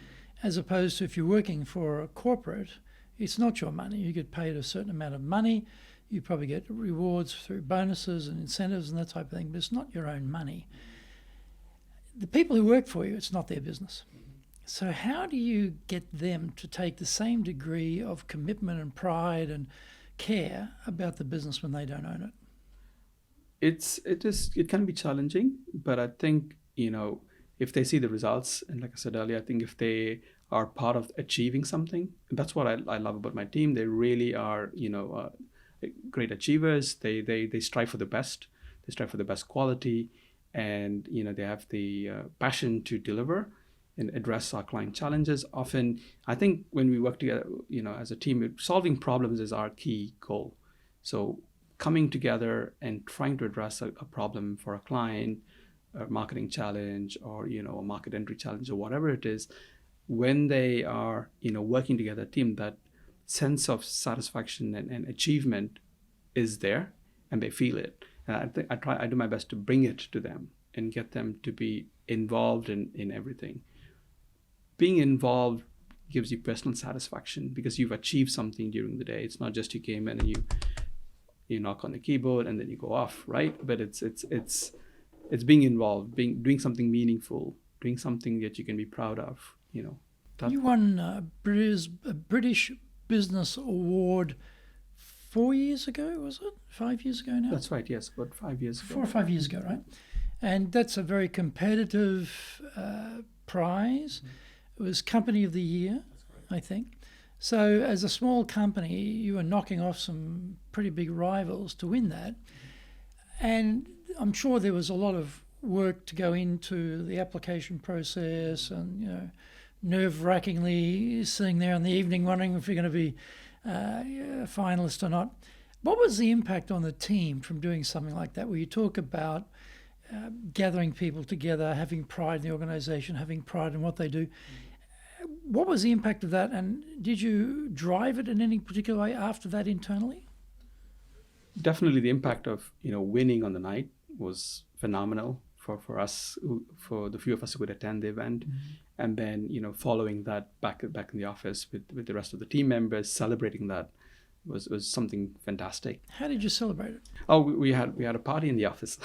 as opposed to if you're working for a corporate, it's not your money. You get paid a certain amount of money. You probably get rewards through bonuses and incentives and that type of thing, but it's not your own money. The people who work for you, it's not their business. So how do you get them to take the same degree of commitment and pride and care about the business when they don't own it? It can be challenging, but I think, if they see the results, and like I said earlier, I think if they are part of achieving something, that's what I love about my team. They really are, great achievers. They strive for the best. They strive for the best quality, and they have the passion to deliver and address our client challenges. Often, I think when we work together, as a team, solving problems is our key goal. So coming together and trying to address a problem for a client, a marketing challenge, or a market entry challenge, or whatever it is, when they are working together, a team, that sense of satisfaction and achievement is there, and they feel it. And I do my best to bring it to them and get them to be involved in everything. Being involved gives you personal satisfaction because you've achieved something during the day. It's not just you came in and you knock on the keyboard and then you go off, right? But it's being involved, doing something meaningful, doing something that you can be proud of. You won a British Business Award 4 years ago, was it? 5 years ago now? That's right, yes, about 5 years ago. 4 or 5 years ago, right? And that's a very competitive prize. It was Company of the Year, I think. So as a small company, you were knocking off some pretty big rivals to win that. And I'm sure there was a lot of work to go into the application process and, nerve-wrackingly sitting there in the evening wondering if you're going to be a finalist or not. What was the impact on the team from doing something like that, where you talk about gathering people together, having pride in the organisation, having pride in what they do? What was the impact of that, and did you drive it in any particular way after that internally? Definitely the impact of winning on the night was phenomenal for us, for the few of us who could attend the event. And then following that back in the office with the rest of the team members, celebrating that was something fantastic. How did you celebrate it? Oh, we had a party in the office.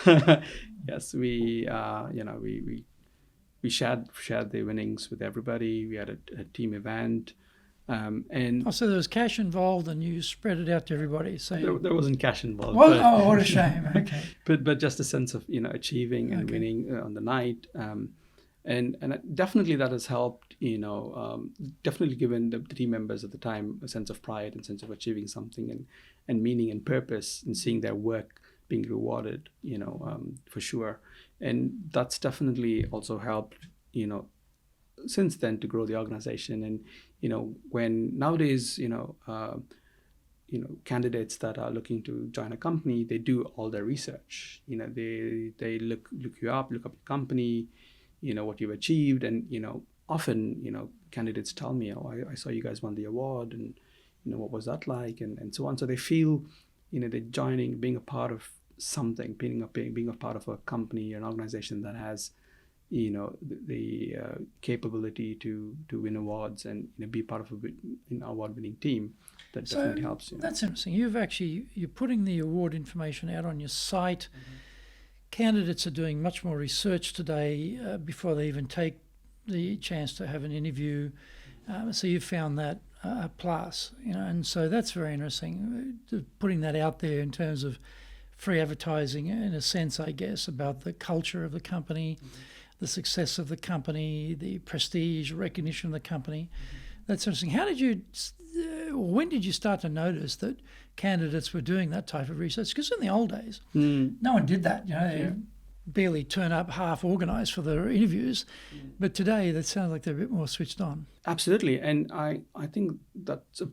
Yes, we shared the winnings with everybody. We had a team event. So there was cash involved, and you spread it out to everybody. So there wasn't cash involved. Well, what a shame. Okay. But just a sense of achieving and winning on the night, and definitely that has helped. Definitely given the team members at the time a sense of pride and sense of achieving something and meaning and purpose, and seeing their work being rewarded. For sure, and that's definitely also helped. Since then, to grow the organization. And when nowadays candidates that are looking to join a company, they do all their research. They look you up, look up your company, what you've achieved. And often candidates tell me, oh, I saw you guys won the award, and what was that like, and so on. So they feel they're joining, being a part of something, being a part of a company, an organization that has the capability to win awards and be part of an award-winning team. That definitely helps. That's interesting. You're putting the award information out on your site. Candidates are doing much more research today before they even take the chance to have an interview. So you've found that a plus, and so that's very interesting. Putting that out there in terms of free advertising, in a sense, I guess, about the culture of the company. The success of the company, the prestige, recognition of the company. That's interesting. When did you start to notice that candidates were doing that type of research? Because in the old days, no one did that. They barely turn up half organised for their interviews. But today, that sounds like they're a bit more switched on. Absolutely. And I think that's a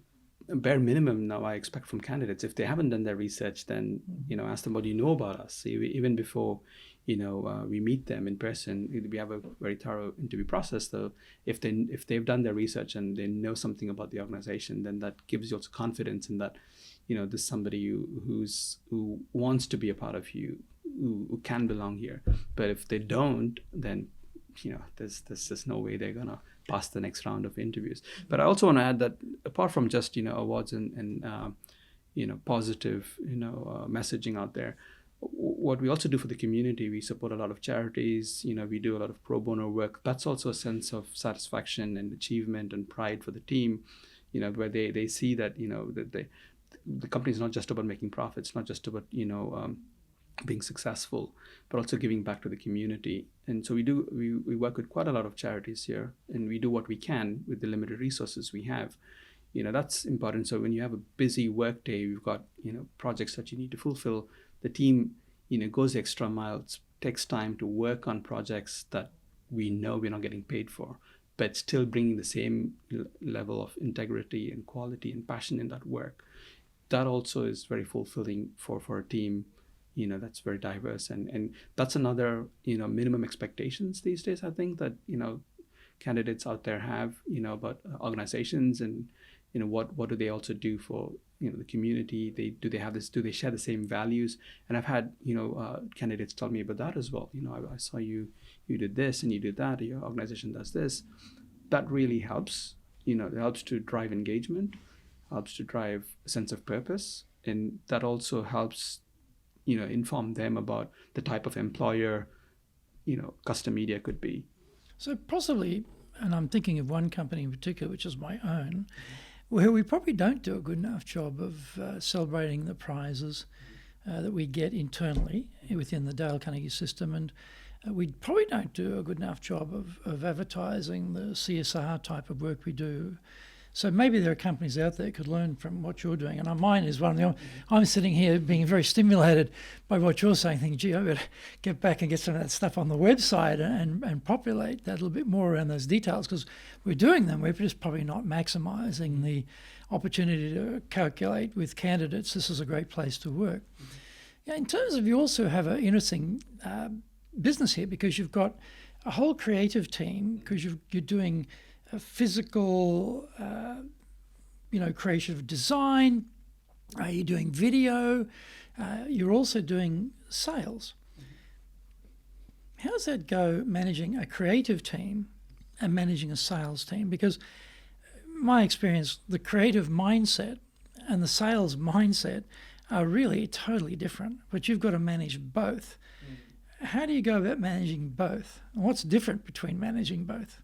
bare minimum now I expect from candidates. If they haven't done their research, then ask them, what do you know about us? Even before we meet them in person. We have a very thorough interview process. So if they've done their research and they know something about the organization, then that gives you also confidence in that, this is somebody who wants to be a part of you, who can belong here. But if they don't, then there's no way they're gonna pass the next round of interviews. But I also want to add that apart from just awards and positive messaging out there, what we also do for the community, we support a lot of charities. We do a lot of pro bono work. That's also a sense of satisfaction and achievement and pride for the team. Where they see that that the company is not just about making profits, not just about being successful, but also giving back to the community. And so we work with quite a lot of charities here, and we do what we can with the limited resources we have. That's important. So when you have a busy work day, you've got projects that you need to fulfill, the team goes the extra mile. It takes time to work on projects that we know we're not getting paid for, but still bringing the same level of integrity and quality and passion in that work. That also is very fulfilling for a team that's very diverse, and that's another minimum expectations these days, I think, that candidates out there have about organizations, and what do they also do for the community. Do they share the same values? And I've had candidates tell me about that as well. I saw you did this and you did that, your organization does this. That really helps. It helps to drive engagement, helps to drive a sense of purpose, and that also helps inform them about the type of employer custom media could be. So possibly, and I'm thinking of one company in particular, which is my own, where we probably don't do a good enough job of celebrating the prizes that we get internally within the Dale Carnegie system, and we probably don't do a good enough job of advertising the CSR type of work we do. So maybe there are companies out there that could learn from what you're doing. And mine is one of them. I'm sitting here being very stimulated by what you're saying, thinking, gee, I better get back and get some of that stuff on the website and populate that a little bit more around those details, because we're doing them. We're just probably not maximising the opportunity to calculate with candidates, this is a great place to work. Yeah, in terms of, you also have an interesting business here, because you've got a whole creative team, because you're doing a physical, creative design, you're doing video, you're also doing sales. How does that go, managing a creative team and managing a sales team? Because my experience, the creative mindset and the sales mindset are really totally different, but you've got to manage both. How do you go about managing both? And what's different between managing both?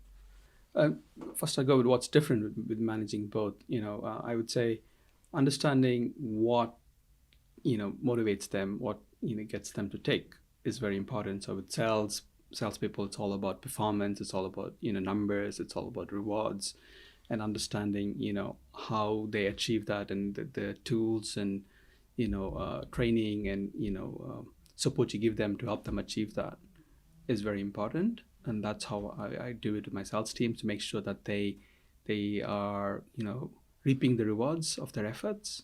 First, I go with what's different with managing both. I would say understanding what motivates them, what gets them to take, is very important. So with salespeople, it's all about performance. It's all about numbers. It's all about rewards, and understanding how they achieve that, and the tools and training and support you give them to help them achieve that is very important. And that's how I do it with my sales team, to make sure that they are reaping the rewards of their efforts.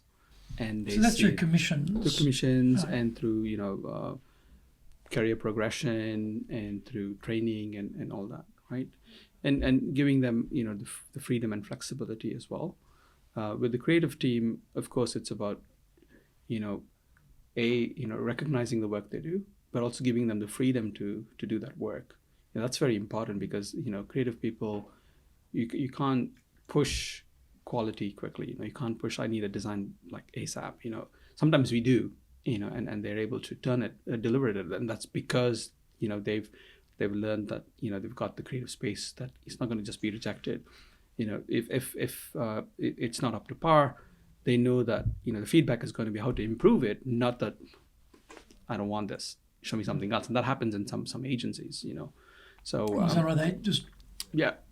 And they so that's through commissions. Through commissions, right. And through career progression, and through training and all that, right? And giving them the freedom and flexibility as well. With the creative team, of course, it's about recognizing the work they do, but also giving them the freedom to do that work. That's very important, because creative people, you can't push quality quickly. You can't push, I need a design like ASAP. Sometimes we do, and they're able to deliver it, and that's because they've learned that they've got the creative space, that it's not going to just be rejected. If it's not up to par, they know that the feedback is going to be how to improve it, not that I don't want this, show me something else. And that happens in some agencies. So is that right? They just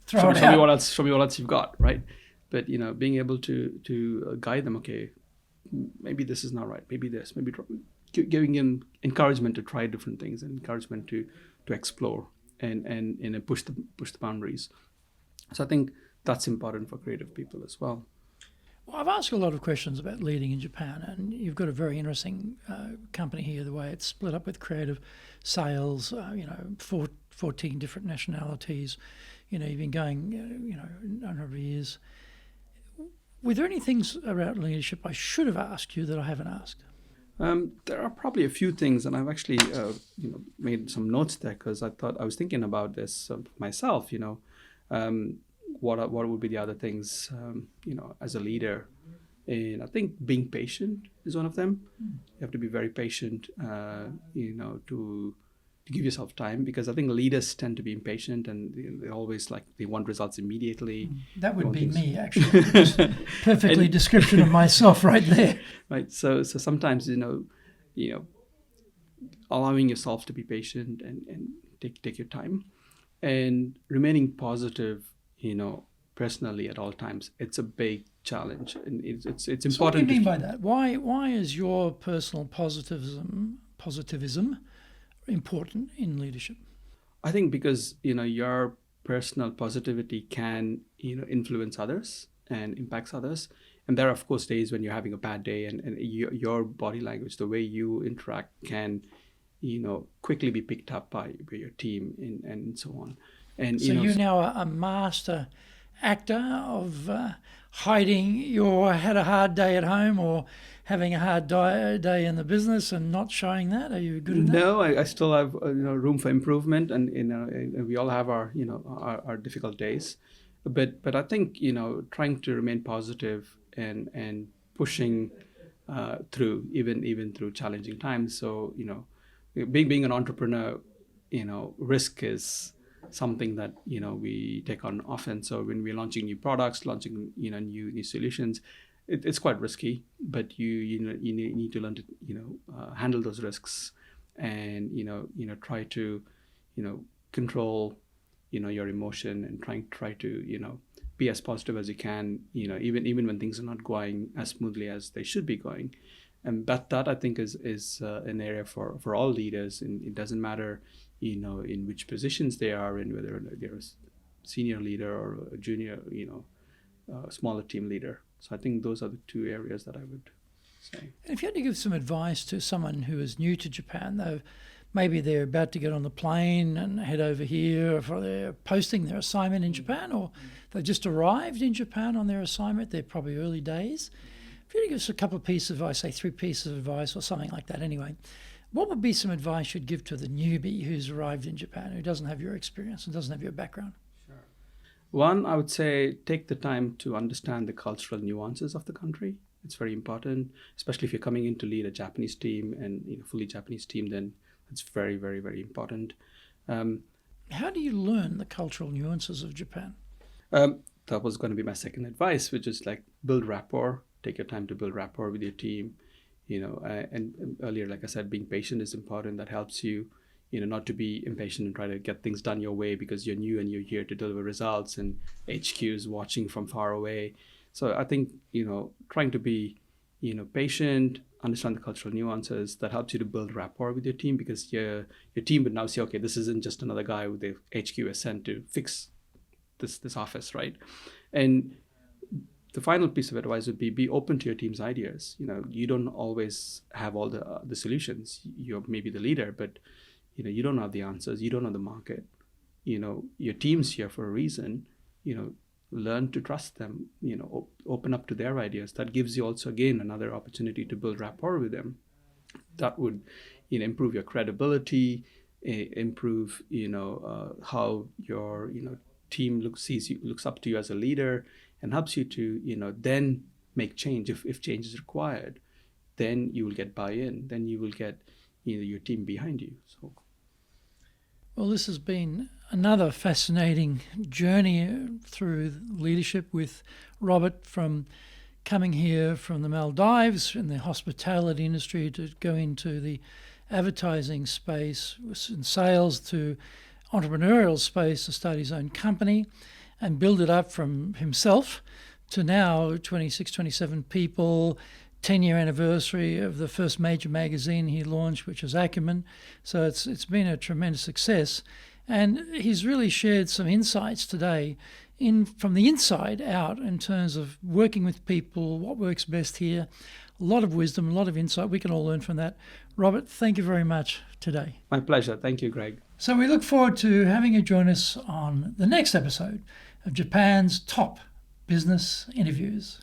show me what else you've got, right? But being able to guide them. Okay, maybe this is not right. Maybe this. Maybe giving them encouragement to try different things, and encouragement to explore and push the boundaries. So I think that's important for creative people as well. Well, I've asked a lot of questions about leading in Japan, and you've got a very interesting company here, the way it's split up with creative sales, 14 different nationalities. You've been going, a number of years. Were there any things about leadership I should have asked you that I haven't asked? There are probably a few things, and I've actually, made some notes there because I was thinking about this myself. What would be the other things, as a leader? And I think being patient is one of them. You have to be very patient, to give yourself time, because I think leaders tend to be impatient and they always they want results immediately. That would be me, actually. Perfectly description of myself right there. Right. So sometimes, allowing yourself to be patient and take your time and remaining positive, personally at all times. It's a big challenge, and it's important. So what do you mean by that? Why is your personal positivism important in leadership? I think because your personal positivity can influence others and impacts others, and there are of course days when you're having a bad day, and your body language, the way you interact, can quickly be picked up by your team and so on. And so you're now a master actor of hiding your had a hard day at home or having a hard day in the business and not showing that? Are you good at that? No, I still have room for improvement, and we all have our our difficult days, but I think trying to remain positive and pushing through even through challenging times. So being an entrepreneur, risk is something that we take on often. So when we're launching new products, launching new solutions, it's quite risky, but you need to learn to handle those risks, and try to control your emotion, and try to be as positive as you can, even when things are not going as smoothly as they should be going. And that I think is an area for all leaders, and it doesn't matter in which positions they are in, whether they're a senior leader or a junior, smaller team leader. So I think those are the two areas that I would say. And if you had to give some advice to someone who is new to Japan, maybe they're about to get on the plane and head over here, or they're posting their assignment in Japan, or they've just arrived in Japan on their assignment, they're probably early days. If you had to give us a couple of pieces of advice, say 3 pieces of advice or something like that anyway, what would be some advice you'd give to the newbie who's arrived in Japan, who doesn't have your experience and doesn't have your background? One, I would say take the time to understand the cultural nuances of the country. It's very important, especially if you're coming in to lead a Japanese team and fully Japanese team, then it's very, very, very important. How do you learn the cultural nuances of Japan? That was going to be my second advice, which is build rapport. Take your time to build rapport with your team. And earlier, like I said, being patient is important. That helps you not to be impatient and try to get things done your way because you're new and you're here to deliver results, and HQ is watching from far away. So I think, trying to be, patient, understand the cultural nuances, that helps you to build rapport with your team, because your team would now say, okay, this isn't just another guy who the HQ is sent to fix this office, right? And the final piece of advice would be open to your team's ideas. You don't always have all the solutions. You're maybe the leader, but you don't have the answers. You don't know the market. Your team's here for a reason. Learn to trust them. Open up to their ideas. That gives you also, again, another opportunity to build rapport with them. That would, improve your credibility, improve, how your, team looks up to you as a leader, and helps you to, then make change if change is required. Then you will get buy-in. Then you will get, your team behind you. So. Well, this has been another fascinating journey through leadership with Robert, from coming here from the Maldives in the hospitality industry to go into the advertising space and sales, to entrepreneurial space to start his own company and build it up from himself to now 26, 27 people, 10-year anniversary of the first major magazine he launched, which was Acumen. So it's been a tremendous success. And he's really shared some insights today from the inside out in terms of working with people, what works best here. A lot of wisdom, a lot of insight. We can all learn from that. Robert, thank you very much today. My pleasure. Thank you, Greg. So we look forward to having you join us on the next episode of Japan's top business interviews.